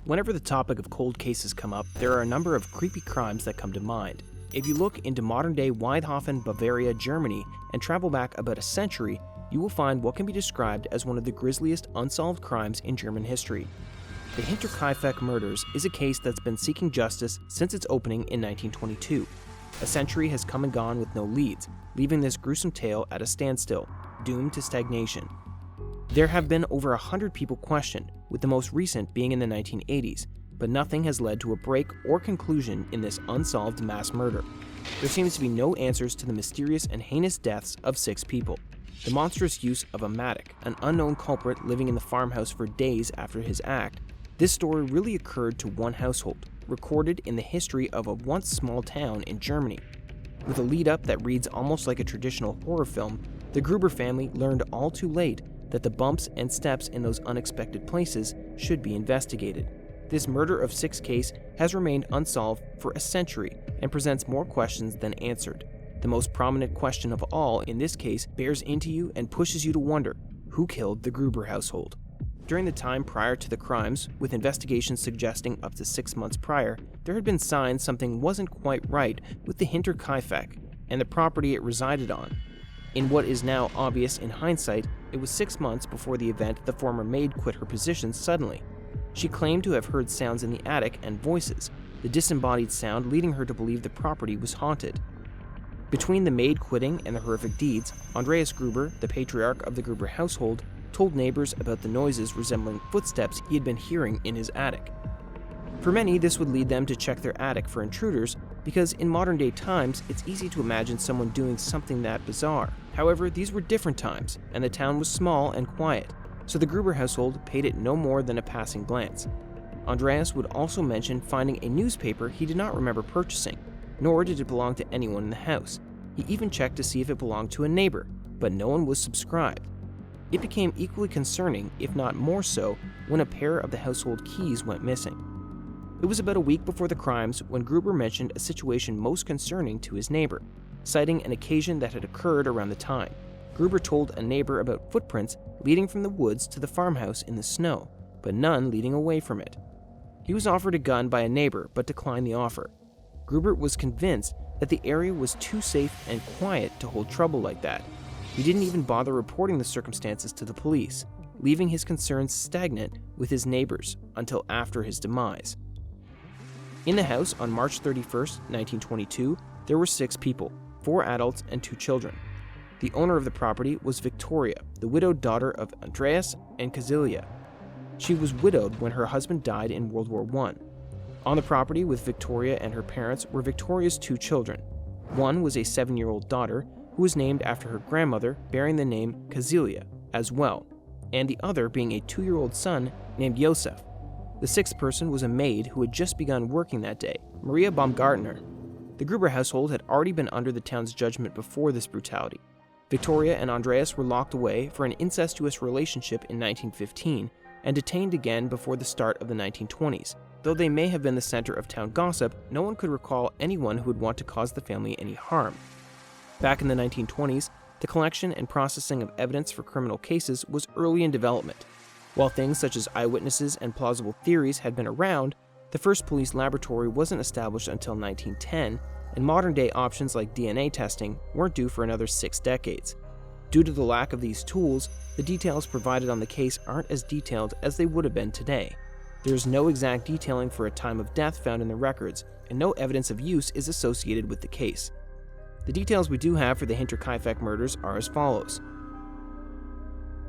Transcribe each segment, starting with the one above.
Whenever the topic of cold cases come up, there are a number of creepy crimes that come to mind. If you look into modern-day Waidhofen, Bavaria, Germany, and travel back about a century, you will find what can be described as one of the grisliest unsolved crimes in German history. The Hinterkaifeck Murders is a case that's been seeking justice since its opening in 1922. A century has come and gone with no leads, leaving this gruesome tale at a standstill, doomed to stagnation. There have been over 100 people questioned, with the most recent being in the 1980s, but nothing has led to a break or conclusion in this unsolved mass murder. There seems to be no answers to the mysterious and heinous deaths of 6 people. The monstrous use of a mattock, an unknown culprit living in the farmhouse for days after his act. This story really occurred to one household, recorded in the history of a once small town in Germany. With a lead-up that reads almost like a traditional horror film, the Gruber family learned all too late that the bumps and steps in those unexpected places should be investigated. This murder of 6 case has remained unsolved for a century and presents more questions than answered. The most prominent question of all in this case bears into you and pushes you to wonder, who killed the Gruber household? During the time prior to the crimes, with investigations suggesting up to 6 months prior, there had been signs something wasn't quite right with the Hinterkaifeck and the property it resided on. In what is now obvious in hindsight, it was 6 months before the event the former maid quit her position suddenly. She claimed to have heard sounds in the attic and voices, the disembodied sound leading her to believe the property was haunted. Between the maid quitting and the horrific deeds, Andreas Gruber, the patriarch of the Gruber household, told neighbors about the noises resembling footsteps he had been hearing in his attic. For many, this would lead them to check their attic for intruders, because in modern-day times, it's easy to imagine someone doing something that bizarre. However, these were different times, and the town was small and quiet, so the Gruber household paid it no more than a passing glance. Andreas would also mention finding a newspaper he did not remember purchasing, nor did it belong to anyone in the house. He even checked to see if it belonged to a neighbor, but no one was subscribed. It became equally concerning, if not more so, when a pair of the household keys went missing. It was about a week before the crimes when Gruber mentioned a situation most concerning to his neighbor, citing an occasion that had occurred around the time. Gruber told a neighbor about footprints leading from the woods to the farmhouse in the snow, but none leading away from it. He was offered a gun by a neighbor, but declined the offer. Gruber was convinced that the area was too safe and quiet to hold trouble like that. He didn't even bother reporting the circumstances to the police, leaving his concerns stagnant with his neighbors until after his demise. In the house on March 31st, 1922, there were 6 people, 4 adults and 2 children. The owner of the property was Victoria, the widowed daughter of Andreas and Cecilia. She was widowed when her husband died in World War I. On the property with Victoria and her parents were Victoria's 2 children. One was a 7-year-old daughter who was named after her grandmother, bearing the name Cecilia as well, and the other being a 2-year-old son named Josef. The 6th person was a maid who had just begun working that day, Maria Baumgartner. The Gruber household had already been under the town's judgment before this brutality. Victoria and Andreas were locked away for an incestuous relationship in 1915 and detained again before the start of the 1920s. Though they may have been the center of town gossip, no one could recall anyone who would want to cause the family any harm. Back in the 1920s, the collection and processing of evidence for criminal cases was early in development. While things such as eyewitnesses and plausible theories had been around, the first police laboratory wasn't established until 1910, and modern-day options like DNA testing weren't due for another 6 decades. Due to the lack of these tools, the details provided on the case aren't as detailed as they would have been today. There is no exact detailing for a time of death found in the records, and no evidence of use is associated with the case. The details we do have for the Hinterkaifeck murders are as follows.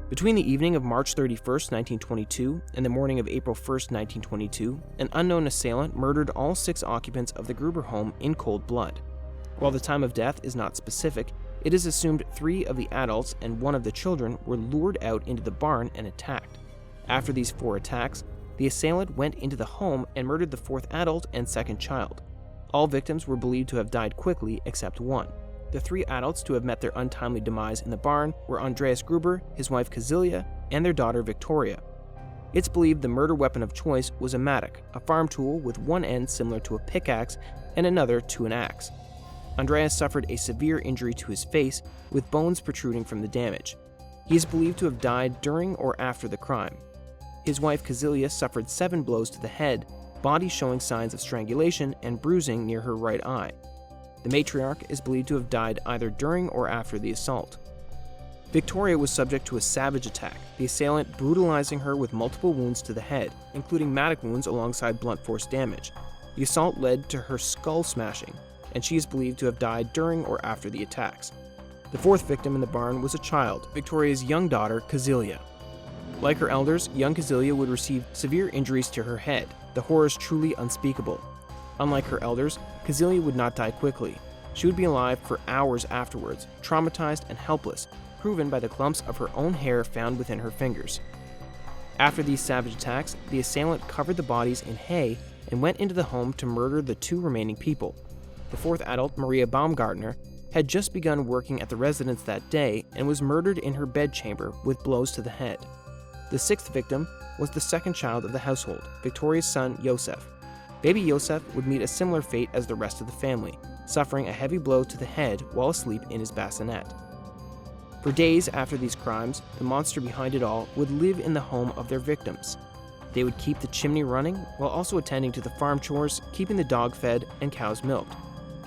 Between the evening of March 31st, 1922, and the morning of April 1st, 1922, an unknown assailant murdered all 6 occupants of the Gruber home in cold blood. While the time of death is not specific, it is assumed 3 of the adults and 1 of the children were lured out into the barn and attacked. After these 4 attacks, the assailant went into the home and murdered the 4th adult and 2nd child. All victims were believed to have died quickly except 1. The 3 adults to have met their untimely demise in the barn were Andreas Gruber, his wife Cecilia, and their daughter Victoria. It's believed the murder weapon of choice was a mattock, a farm tool with one end similar to a pickaxe and another to an axe. Andreas suffered a severe injury to his face, with bones protruding from the damage. He is believed to have died during or after the crime. His wife Kazilia suffered 7 blows to the head, body showing signs of strangulation and bruising near her right eye. The matriarch is believed to have died either during or after the assault. Victoria was subject to a savage attack, the assailant brutalizing her with multiple wounds to the head, including mattock wounds alongside blunt force damage. The assault led to her skull smashing, and she is believed to have died during or after the attacks. The 4th victim in the barn was a child, Victoria's young daughter, Kazilia. Like her elders, young Kazilia would receive severe injuries to her head, the horrors truly unspeakable. Unlike her elders, Kazilia would not die quickly. She would be alive for hours afterwards, traumatized and helpless, proven by the clumps of her own hair found within her fingers. After these savage attacks, the assailant covered the bodies in hay and went into the home to murder the 2 remaining people. The 4th adult, Maria Baumgartner, had just begun working at the residence that day and was murdered in her bedchamber with blows to the head. The 6th victim was the 2nd child of the household, Victoria's son, Josef. Baby Josef would meet a similar fate as the rest of the family, suffering a heavy blow to the head while asleep in his bassinet. For days after these crimes, the monster behind it all would live in the home of their victims. They would keep the chimney running while also attending to the farm chores, keeping the dog fed and cows milked.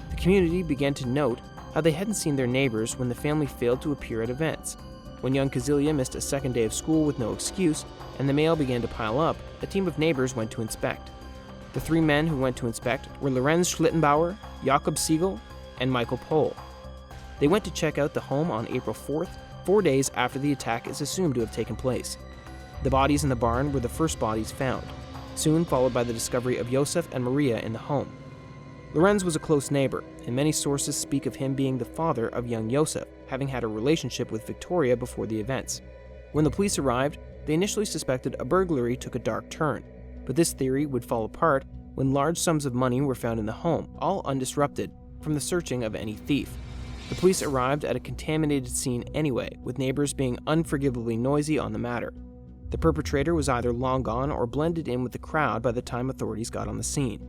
The community began to note how they hadn't seen their neighbors when the family failed to appear at events. When young Kazilia missed a 2nd day of school with no excuse, and the mail began to pile up, a team of neighbors went to inspect. The 3 men who went to inspect were Lorenz Schlittenbauer, Jakob Siegel, and Michael Pohl. They went to check out the home on April 4th, 4 days after the attack is assumed to have taken place. The bodies in the barn were the first bodies found, soon followed by the discovery of Josef and Maria in the home. Lorenz was a close neighbor, and many sources speak of him being the father of young Josef, having had a relationship with Victoria before the events. When the police arrived, they initially suspected a burglary took a dark turn, but this theory would fall apart when large sums of money were found in the home, all undisrupted from the searching of any thief. The police arrived at a contaminated scene anyway, with neighbors being unforgivably noisy on the matter. The perpetrator was either long gone or blended in with the crowd by the time authorities got on the scene.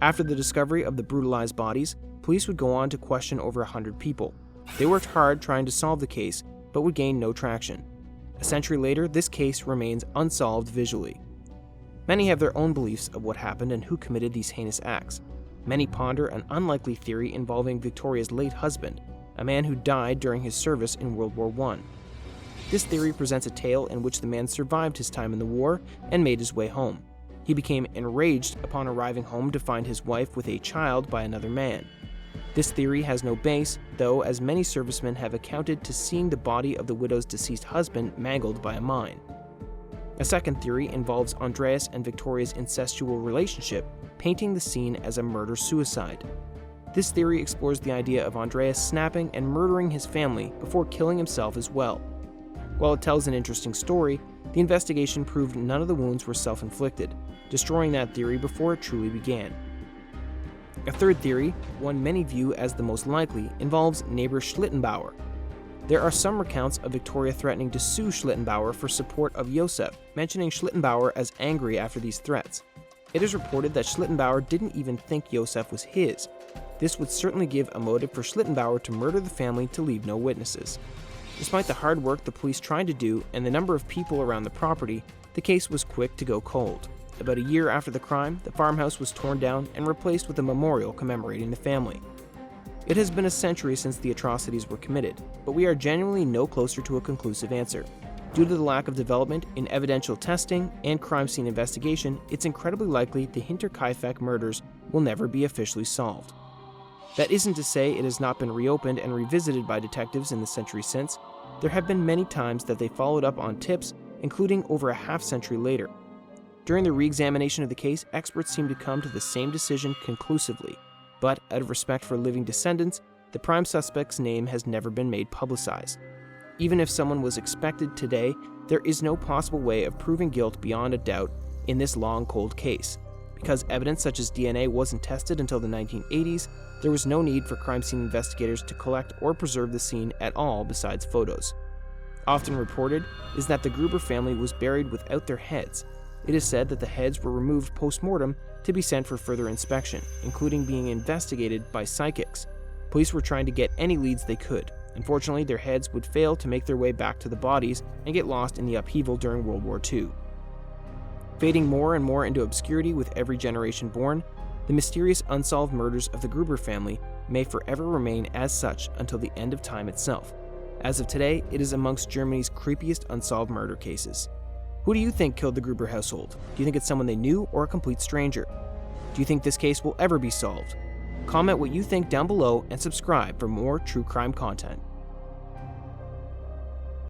After the discovery of the brutalized bodies, police would go on to question over 100 people. They worked hard trying to solve the case, but would gain no traction. A century later, this case remains unsolved visually. Many have their own beliefs of what happened and who committed these heinous acts. Many ponder an unlikely theory involving Victoria's late husband, a man who died during his service in World War I. This theory presents a tale in which the man survived his time in the war and made his way home. He became enraged upon arriving home to find his wife with a child by another man. This theory has no base, though, as many servicemen have accounted to seeing the body of the widow's deceased husband mangled by a mine. A second theory involves Andreas and Victoria's incestual relationship, painting the scene as a murder-suicide. This theory explores the idea of Andreas snapping and murdering his family before killing himself as well. While it tells an interesting story, the investigation proved none of the wounds were self-inflicted, destroying that theory before it truly began. A third theory, one many view as the most likely, involves neighbor Schlittenbauer. There are some recounts of Victoria threatening to sue Schlittenbauer for support of Josef, mentioning Schlittenbauer as angry after these threats. It is reported that Schlittenbauer didn't even think Josef was his. This would certainly give a motive for Schlittenbauer to murder the family to leave no witnesses. Despite the hard work the police tried to do and the number of people around the property, the case was quick to go cold. About a year after the crime, the farmhouse was torn down and replaced with a memorial commemorating the family. It has been a century since the atrocities were committed, but we are genuinely no closer to a conclusive answer. Due to the lack of development in evidential testing and crime scene investigation, it's incredibly likely the Hinterkaifeck murders will never be officially solved. That isn't to say it has not been reopened and revisited by detectives in the century since. There have been many times that they followed up on tips, including over a half-century later. During the re-examination of the case, experts seem to come to the same decision conclusively, but out of respect for living descendants, the prime suspect's name has never been made publicized. Even if someone was expected today, there is no possible way of proving guilt beyond a doubt in this long, cold case. Because evidence such as DNA wasn't tested until the 1980s, there was no need for crime scene investigators to collect or preserve the scene at all besides photos. Often reported is that the Gruber family was buried without their heads. It is said that the heads were removed post-mortem to be sent for further inspection, including being investigated by psychics. Police were trying to get any leads they could. Unfortunately, their heads would fail to make their way back to the bodies and get lost in the upheaval during World War II. Fading more and more into obscurity with every generation born, the mysterious unsolved murders of the Gruber family may forever remain as such until the end of time itself. As of today, it is amongst Germany's creepiest unsolved murder cases. Who do you think killed the Gruber household? Do you think it's someone they knew or a complete stranger? Do you think this case will ever be solved? Comment what you think down below and subscribe for more true crime content.